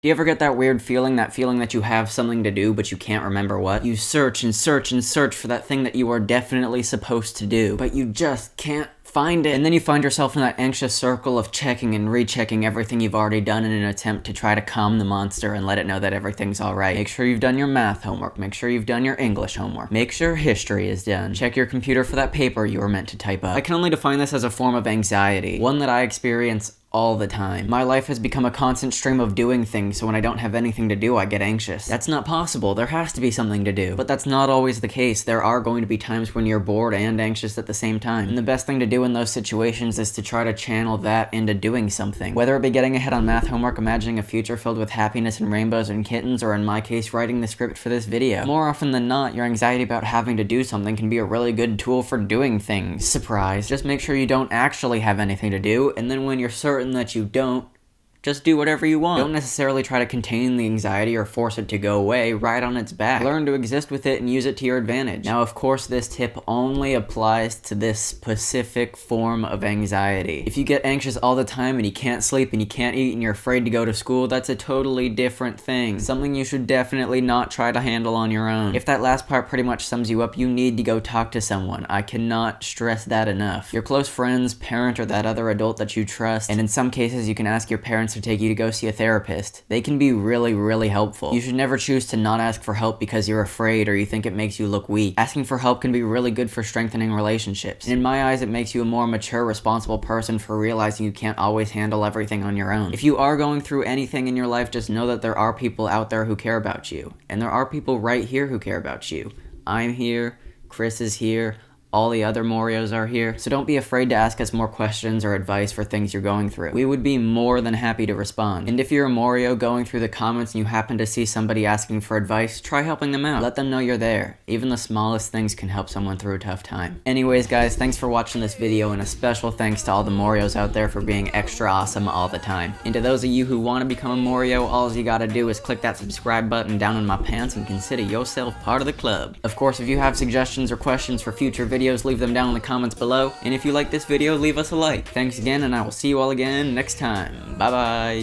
Do you ever get that weird feeling, that you have something to do, but you can't remember what? You search and search and search for that thing that you are definitely supposed to do, but you just can't find it. And then you find yourself in that anxious circle of checking and rechecking everything you've already done in an attempt to try to calm the monster and let it know that everything's alright. Make sure you've done your math homework. Make sure you've done your English homework. Make sure history is done. Check your computer for that paper you were meant to type up. I can only define this as a form of anxiety, one that I experience all the time. My life has become a constant stream of doing things, so when I don't have anything to do, I get anxious. That's not possible. There has to be something to do. But that's not always the case. There are going to be times when you're bored and anxious at the same time. And the best thing to do in those situations is to try to channel that into doing something. Whether it be getting ahead on math homework, imagining a future filled with happiness and rainbows and kittens, or in my case, writing the script for this video. More often than not, your anxiety about having to do something can be a really good tool for doing things. Surprise. Just make sure you don't actually have anything to do, and then when you're certain that you don't, just do whatever you want. Don't necessarily try to contain the anxiety or force it to go away. Ride on its back. Learn to exist with it and use it to your advantage. Now, of course, this tip only applies to this specific form of anxiety. If you get anxious all the time and you can't sleep and you can't eat and you're afraid to go to school, that's a totally different thing. Something you should definitely not try to handle on your own. If that last part pretty much sums you up, you need to go talk to someone. I cannot stress that enough. Your close friends, parent, or that other adult that you trust, and in some cases, you can ask your parents to take you to go see a therapist. They can be really, really helpful. You should never choose to not ask for help because you're afraid or you think it makes you look weak. Asking for help can be really good for strengthening relationships. And in my eyes, it makes you a more mature, responsible person for realizing you can't always handle everything on your own. If you are going through anything in your life, just know that there are people out there who care about you. And there are people right here who care about you. I'm here, Chris is here, all the other Morios are here, so don't be afraid to ask us more questions or advice for things you're going through. We would be more than happy to respond. And if you're a Morio going through the comments and you happen to see somebody asking for advice, try helping them out. Let them know you're there. Even the smallest things can help someone through a tough time. Anyways, guys, thanks for watching this video, and a special thanks to all the Morios out there for being extra awesome all the time. And to those of you who want to become a Morio, all you gotta do is click that subscribe button down in my pants and consider yourself part of the club. Of course, if you have suggestions or questions for future videos, leave them down in the comments below, and if you like this video, leave us a like. Thanks again, and I will see you all again next time. Bye bye.